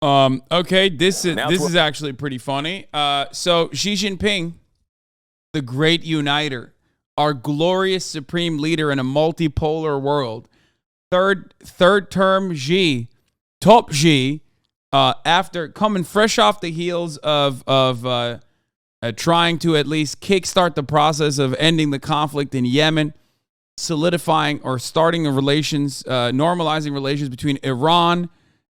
Okay, this is actually pretty funny. So Xi Jinping, the great uniter, our glorious supreme leader in a multipolar world, third term Xi, top Xi, after coming fresh off the heels of trying to at least kickstart the process of ending the conflict in Yemen, solidifying or starting the relations, normalizing relations between Iran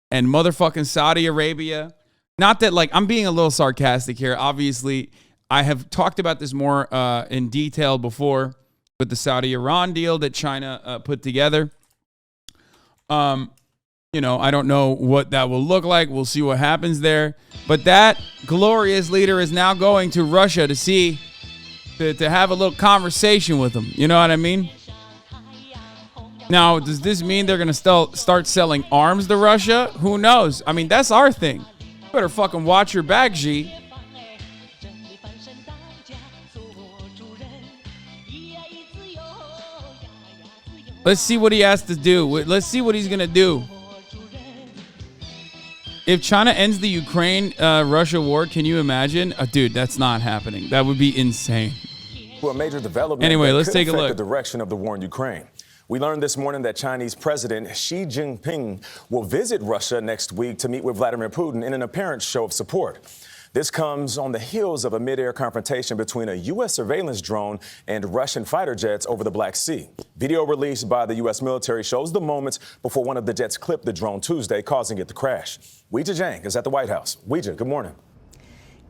and motherfucking Saudi Arabia. Not that, like, I'm being a little sarcastic here. Obviously, I have talked about this more in detail before with the Saudi-Iran deal that China put together. You know, I don't know what that will look like. We'll see what happens there. But that glorious leader is now going to Russia to have a little conversation with them. You know what I mean? Now, does this mean they're going to start selling arms to Russia? Who knows? I mean, that's our thing. You better fucking watch your back, Xi. Let's see what he has to do. Let's see what he's going to do. If China ends the Ukraine-Russia war, can you imagine? Dude, that's not happening. That would be insane. A major development anyway, let's take a look. The direction of the war in Ukraine. We learned this morning that Chinese President Xi Jinping will visit Russia next week to meet with Vladimir Putin in an apparent show of support. This comes on the heels of a mid-air confrontation between a U.S. surveillance drone and Russian fighter jets over the Black Sea. Video released by the U.S. military shows the moments before one of the jets clipped the drone Tuesday, causing it to crash. Weijia Zhang is at the White House. Weijia, good morning.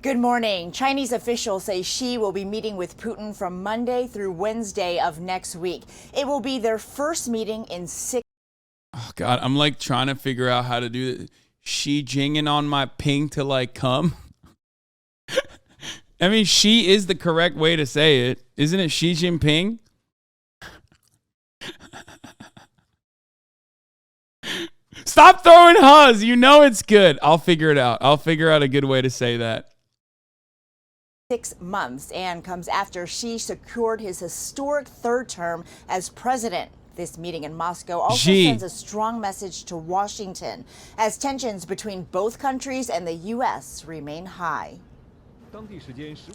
Good morning. Chinese officials say Xi will be meeting with Putin from Monday through Wednesday of next week. It will be their first meeting in 6. Oh, God, I'm like trying to figure out how to do this. Xi Jinging on my ping to like come. I mean, Xi is the correct way to say it. Isn't it Xi Jinping? Stop throwing huzz. You know it's good. I'll figure it out. I'll figure out a good way to say that. 6 months and comes after Xi secured his historic third term as president. This meeting in Moscow also sends a strong message to Washington as tensions between both countries and the U.S. remain high.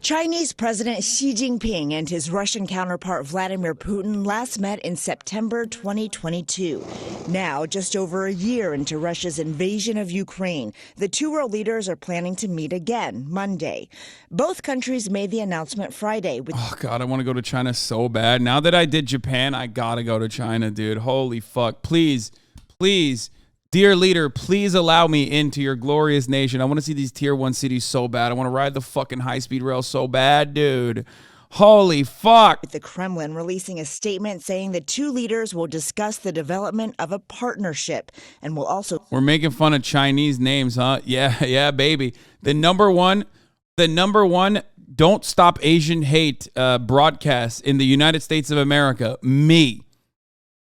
Chinese President Xi Jinping and his Russian counterpart Vladimir Putin last met in September 2022. Now, just over a year into Russia's invasion of Ukraine, the two world leaders are planning to meet again Monday. Both countries made the announcement Friday. Oh, God, I want to go to China so bad. Now that I did Japan, I got to go to China, dude. Holy fuck. Please, please. Dear leader, please allow me into your glorious nation. I want to see these tier 1 cities so bad. I want to ride the fucking high-speed rail so bad, dude. Holy fuck. The Kremlin releasing a statement saying the two leaders will discuss the development of a partnership and will also... We're making fun of Chinese names, huh? Yeah, baby. The number one Don't Stop Asian Hate broadcast in the United States of America. Me.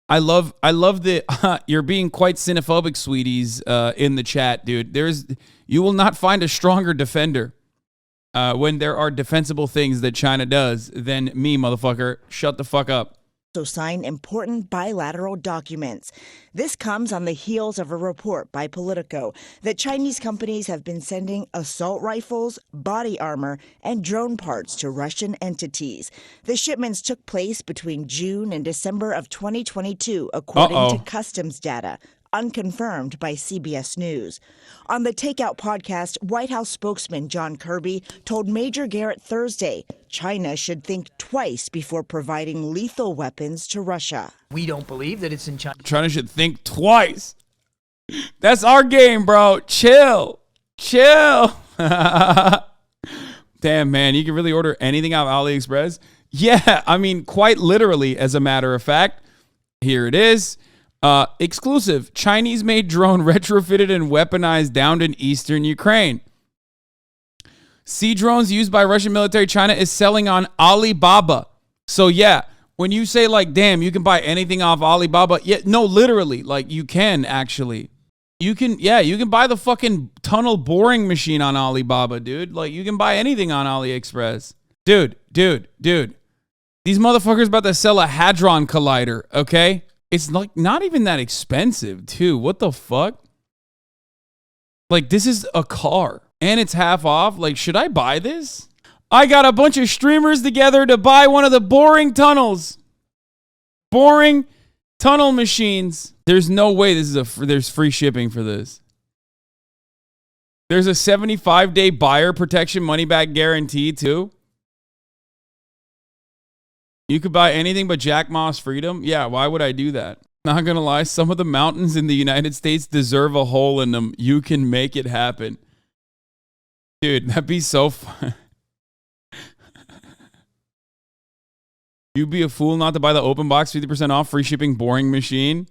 I love the you're being quite xenophobic, sweeties, in the chat, dude. You will not find a stronger defender when there are defensible things that China does than me, motherfucker. Shut the fuck up. Sign important bilateral documents. This comes on the heels of a report by Politico that Chinese companies have been sending assault rifles, body armor, and drone parts to Russian entities. The shipments took place between June and December of 2022, according to customs data, unconfirmed by CBS News. On the Takeout podcast, White House spokesman John Kirby told Major Garrett Thursday China should think twice before providing lethal weapons to Russia. We don't believe that it's in China. China should think twice. That's our game, bro. Chill. Damn, man, you can really order anything out of AliExpress? Yeah, I mean, quite literally, as a matter of fact. Here it is. Exclusive. Chinese-made drone retrofitted and weaponized downed in eastern Ukraine. Sea drones used by Russian military. China is selling on Alibaba. So, yeah, when you say, like, damn, you can buy anything off Alibaba. Yeah, no, literally, like, you can, actually. You can buy the fucking tunnel boring machine on Alibaba, dude. Like, you can buy anything on AliExpress. Dude. These motherfuckers about to sell a Hadron Collider, okay? It's like not even that expensive, too. What the fuck? Like, this is a car and it's half off. Like, should I buy this? I got a bunch of streamers together to buy one of the boring tunnels. Boring tunnel machines. There's no way there's free shipping for this. There's a 75-day buyer protection money back guarantee too. You could buy anything but Jack Ma's Freedom. Yeah, why would I do that? Not gonna lie, some of the mountains in the United States deserve a hole in them. You can make it happen. Dude, that'd be so fun. You'd be a fool not to buy the open box 50% off free shipping boring machine.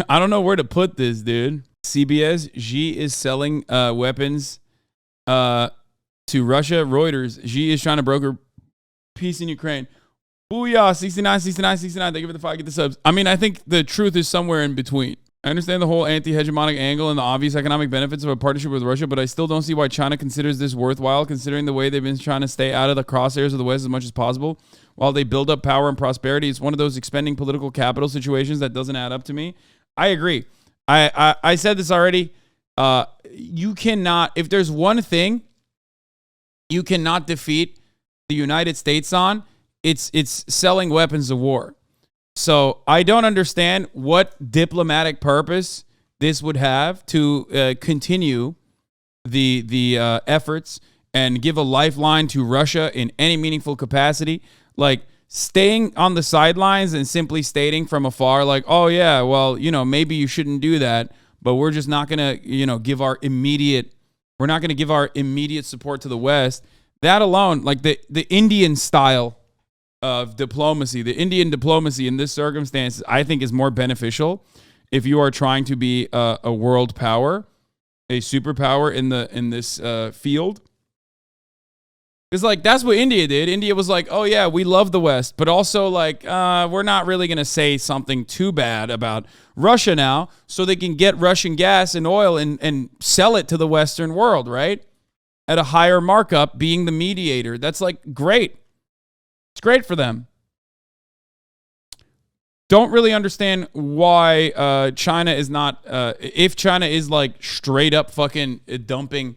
I don't know where to put this, dude. CBS, Xi is selling weapons to Russia. Reuters, Xi is trying to broker peace in Ukraine. Booyah, 69. Thank you for the 5. Get the subs. I mean, I think the truth is somewhere in between. I understand the whole anti-hegemonic angle and the obvious economic benefits of a partnership with Russia, but I still don't see why China considers this worthwhile, considering the way they've been trying to stay out of the crosshairs of the West as much as possible while they build up power and prosperity. It's one of those expending political capital situations that doesn't add up to me. I agree. I said this already. You cannot, if there's one thing you cannot defeat the United States on, it's selling weapons of war. So I don't understand what diplomatic purpose this would have to continue the efforts and give a lifeline to Russia in any meaningful capacity. Like staying on the sidelines and simply stating from afar, like, oh yeah, well, maybe you shouldn't do that, but we're just not gonna, give our immediate support to the West. That alone, like the Indian style of diplomacy, the Indian diplomacy in this circumstance, I think is more beneficial if you are trying to be a world power, a superpower in this field. It's like, that's what India did. India was like, oh yeah, we love the West, but also like, we're not really going to say something too bad about Russia now, so they can get Russian gas and oil and sell it to the Western world, right? At a higher markup, being the mediator. That's like great. It's great for them. Don't really understand why China is not, if China is like straight up fucking dumping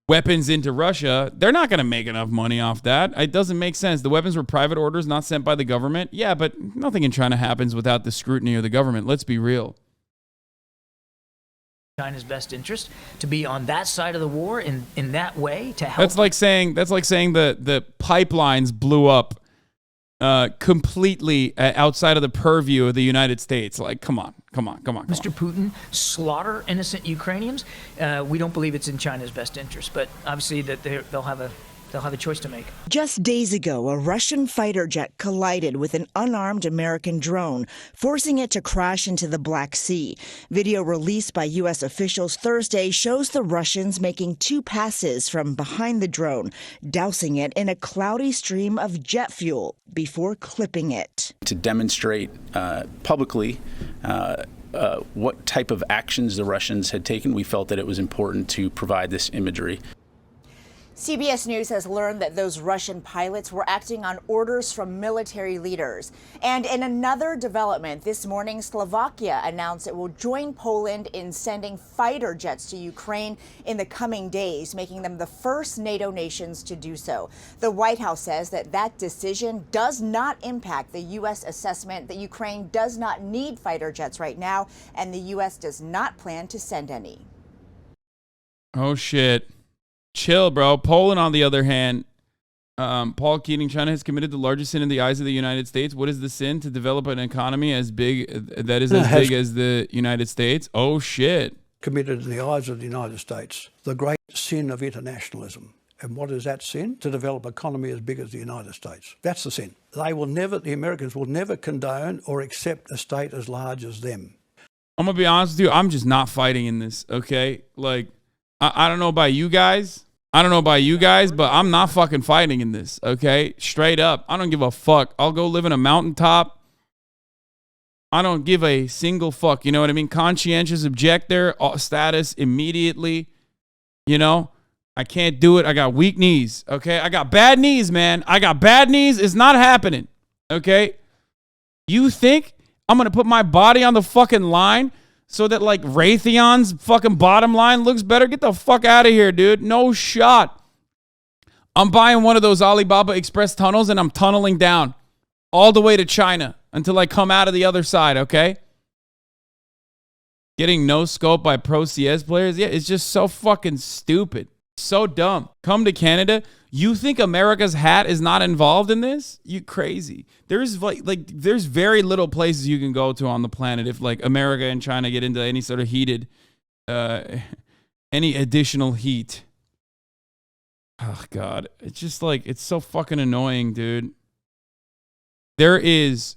weapons into Russia, they're not going to make enough money off that. It doesn't make sense. The weapons were private orders, not sent by the government. Yeah, but nothing in China happens without the scrutiny of the government. Let's be real. China's best interest to be on that side of the war in that way to help. That's like saying the pipelines blew up completely outside of the purview of the United States. Like, come on. Mr. Putin slaughter innocent Ukrainians. We don't believe it's in China's best interest, but obviously that they'll have a choice to make. Just days ago, a Russian fighter jet collided with an unarmed American drone, forcing it to crash into the Black Sea. Video released by U.S. officials Thursday shows the Russians making 2 passes from behind the drone, dousing it in a cloudy stream of jet fuel before clipping it. To demonstrate publicly what type of actions the Russians had taken, we felt that it was important to provide this imagery. CBS News has learned that those Russian pilots were acting on orders from military leaders. And in another development, this morning, Slovakia announced it will join Poland in sending fighter jets to Ukraine in the coming days, making them the first NATO nations to do so. The White House says that decision does not impact the U.S. assessment that Ukraine does not need fighter jets right now, and the U.S. does not plan to send any. Oh, shit. Chill, bro. Poland, on the other hand, Paul Keating, China has committed the largest sin in the eyes of the United States. What is the sin? To develop an economy as big as the United States? Oh, shit. Committed in the eyes of the United States. The great sin of internationalism. And what is that sin? To develop an economy as big as the United States. That's the sin. The Americans will never condone or accept a state as large as them. I'm going to be honest with you. I'm just not fighting in this, okay? Like, I don't know about you guys. But I'm not fucking fighting in this, okay? Straight up. I don't give a fuck. I'll go live in a mountaintop. I don't give a single fuck. You know what I mean? Conscientious objector status immediately. I can't do it. I got weak knees, okay? I got bad knees, man. I got bad knees. It's not happening, okay? You think I'm going to put my body on the fucking line so that like Raytheon's fucking bottom line looks better? Get the fuck out of here, dude. No shot. I'm buying one of those Alibaba Express tunnels and I'm tunneling down all the way to China until I come out of the other side, okay? Getting no scope by pro CS players? Yeah, it's just so fucking stupid. So dumb. Come to Canada. You think America's hat is not involved in this? You crazy. There's there's very little places you can go to on the planet if like America and China get into any sort of heated, any additional heat. Oh God, it's just like, it's so fucking annoying, dude. There is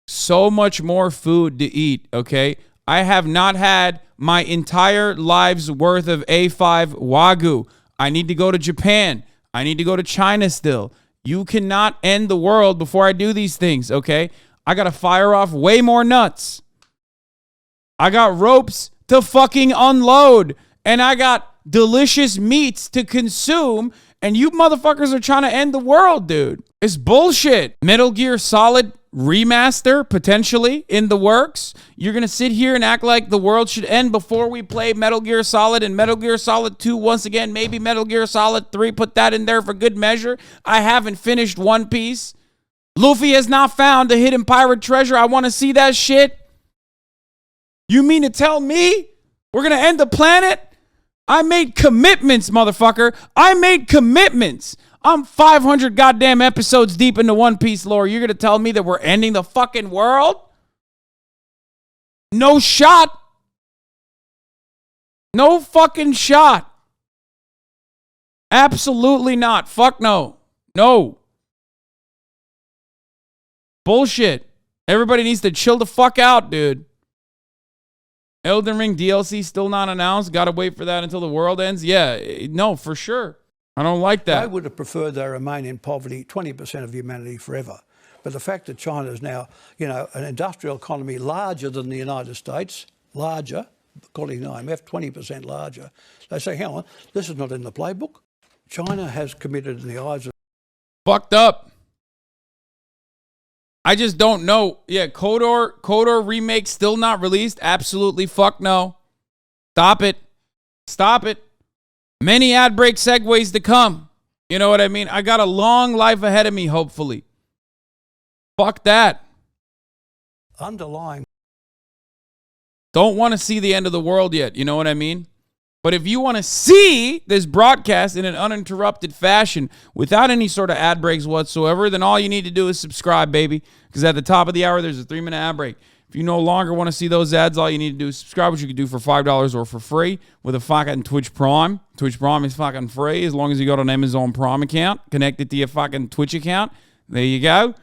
so much more food to eat, okay? I have not had my entire life's worth of A5 Wagyu. I need to go to Japan. I need to go to China still. You cannot end the world before I do these things, okay? I got to fire off way more nuts. I got ropes to fucking unload. And I got delicious meats to consume. And you motherfuckers are trying to end the world, dude. It's bullshit. Metal Gear Solid remaster potentially in the works. You're going to sit here and act like the world should end before we play Metal Gear Solid and Metal Gear Solid 2 once again. Maybe Metal Gear Solid 3. Put that in there for good measure. I haven't finished One Piece. Luffy has not found the hidden pirate treasure. I want to see that shit. You mean to tell me we're going to end the planet? I made commitments, motherfucker. I made commitments. I'm 500 goddamn episodes deep into One Piece lore. You're going to tell me that we're ending the fucking world? No shot. No fucking shot. Absolutely not. Fuck no. No. Bullshit. Everybody needs to chill the fuck out, dude. Elden Ring DLC still not announced. Got to wait for that until the world ends. Yeah, no, for sure. I don't like that. I would have preferred they remain in poverty, 20% of humanity forever. But the fact that China is now, an industrial economy larger than the United States, larger, according to IMF, 20% larger. They say, hang on, this is not in the playbook. China has committed in the eyes of... Fucked up. I just don't know. Yeah, KOTOR remake still not released. Absolutely fuck no. Stop it. Stop it. Many ad break segues to come. You know what I mean? I got a long life ahead of me, hopefully. Fuck that. Underlying. Don't want to see the end of the world yet. You know what I mean? But if you want to see this broadcast in an uninterrupted fashion without any sort of ad breaks whatsoever, then all you need to do is subscribe, baby. Because at the top of the hour, there's a 3-minute ad break. If you no longer want to see those ads, all you need to do is subscribe, which you can do for $5 or for free with a fucking Twitch Prime. Twitch Prime is fucking free as long as you got an Amazon Prime account connected to your fucking Twitch account. There you go.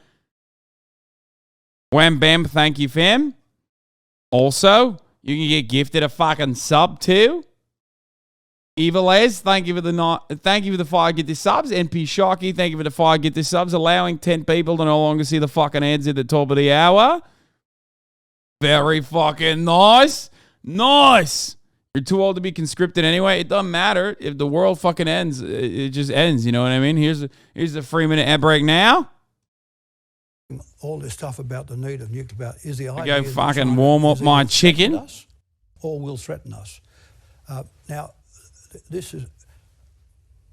Wham bam, thank you, fam. Also, you can get gifted a fucking sub too. Evil Ez, thank you for the 5 get this subs. NP Shocky, thank you for the 5 get this subs, allowing 10 people to no longer see the fucking ads at the top of the hour. Very fucking nice. Nice. You're too old to be conscripted anyway. It doesn't matter. If the world fucking ends, it just ends. You know what I mean? Here's a 3-minute ad break now. All this stuff about the need of nuclear power is the idea. I go fucking warm up my chicken. Us, or will threaten us. Now, this is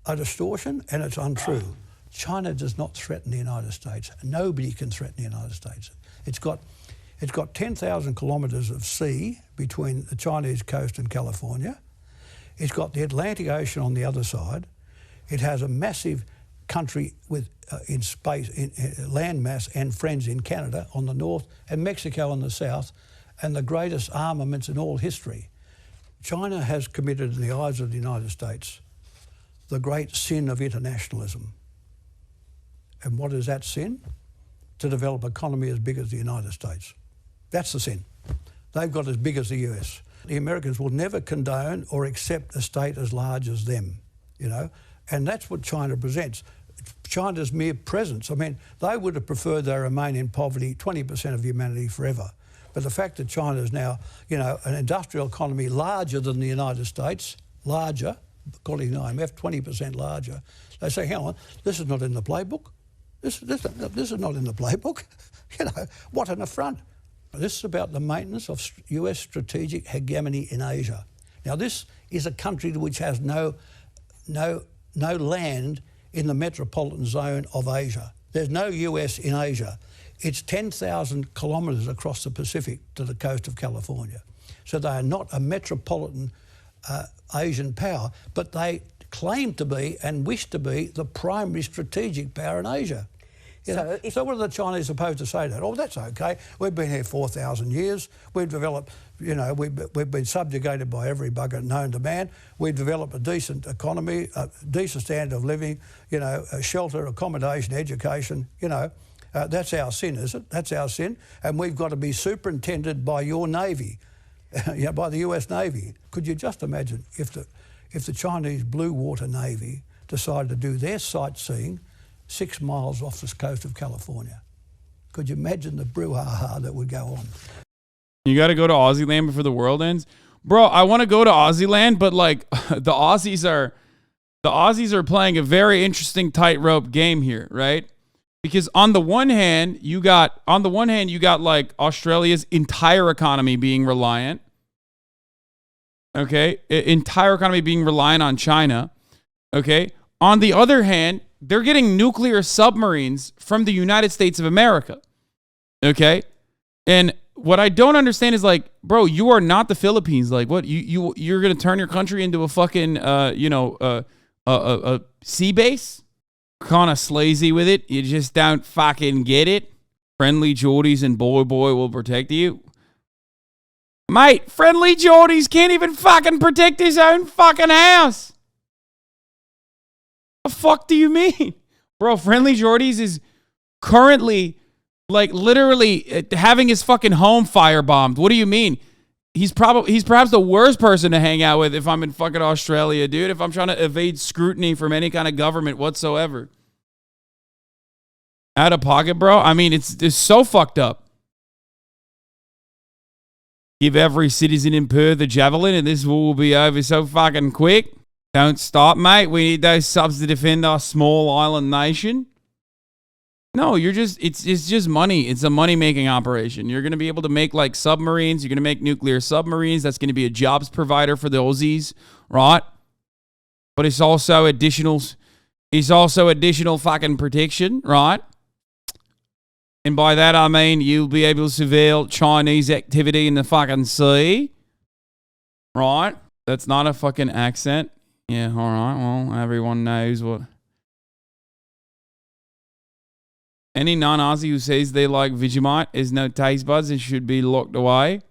a distortion and it's untrue. China does not threaten the United States. Nobody can threaten the United States. It's got 10,000 kilometres of sea between the Chinese coast and California. It's got the Atlantic Ocean on the other side. It has a massive country with in space, land mass and friends in Canada on the north and Mexico on the south, and the greatest armaments in all history. China has committed in the eyes of the United States the great sin of internationalism. And what is that sin? To develop an economy as big as the United States. That's the sin. They've got as big as the US. The Americans will never condone or accept a state as large as them, and that's what China presents. China's mere presence. I mean, they would have preferred they remain in poverty, 20% of humanity forever. But the fact that China is now, an industrial economy larger than the United States, larger, according to IMF, 20% larger, they say, hang on, this is not in the playbook. This is not in the playbook. What an affront. This is about the maintenance of US strategic hegemony in Asia. Now, this is a country which has no land in the metropolitan zone of Asia. There's no US in Asia. It's 10,000 kilometres across the Pacific to the coast of California. So they are not a metropolitan Asian power, but they claim to be and wish to be the primary strategic power in Asia. So what are the Chinese supposed to say to that? Oh, that's okay. We've been here 4,000 years. We've developed, we've been subjugated by every bugger known to man. We've developed a decent economy, a decent standard of living, shelter, accommodation, education, that's our sin, is it? That's our sin. And we've got to be superintended by your Navy, by the US Navy. Could you just imagine if the Chinese Blue Water Navy decided to do their sightseeing 6 miles off the coast of California? Could you imagine the brouhaha that would go on? You got to go to Aussie land before the world ends, bro. I want to go to Aussie land, but like the Aussies are playing a very interesting tightrope game here, right? Because on the one hand, you got like Australia's entire economy being reliant. Okay, entire economy being reliant on China. Okay. On the other hand, they're getting nuclear submarines from the United States of America. Okay? And what I don't understand is like, bro, you are not the Philippines. Like, what? You're going to turn your country into a fucking, a sea base? Kind of slazy with it. You just don't fucking get it. Friendly Geordies and boy will protect you. Mate, friendly Geordies can't even fucking protect his own fucking house. The fuck do you mean? Bro, Friendly Geordies is currently, like, literally having his fucking home firebombed. What do you mean? He's perhaps the worst person to hang out with if I'm in fucking Australia, dude. If I'm trying to evade scrutiny from any kind of government whatsoever. Out of pocket, bro. I mean, it's so fucked up. Give every citizen in Perth a javelin and this war will be over so fucking quick. Don't stop, mate. We need those subs to defend our small island nation. No, it's just money. It's a money-making operation. You're going to be able to make, like, submarines. You're going to make nuclear submarines. That's going to be a jobs provider for the Aussies, right? But it's also additional fucking protection, right? And by that, I mean you'll be able to surveil Chinese activity in the fucking sea, right? That's not a fucking accent. Yeah, all right. Well, everyone knows what. Any non-Aussie who says they like Vegemite is no taste buds and should be locked away.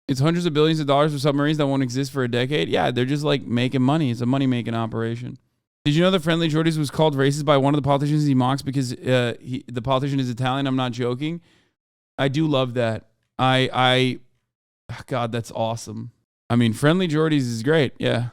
It's hundreds of billions of dollars for submarines that won't exist for a decade. Yeah, they're just like making money. It's a money-making operation. Did you know that Friendly Geordies was called racist by one of the politicians he mocks because the politician is Italian? I'm not joking. I do love that. God, that's awesome. I mean, Friendly Geordies is great. Yeah.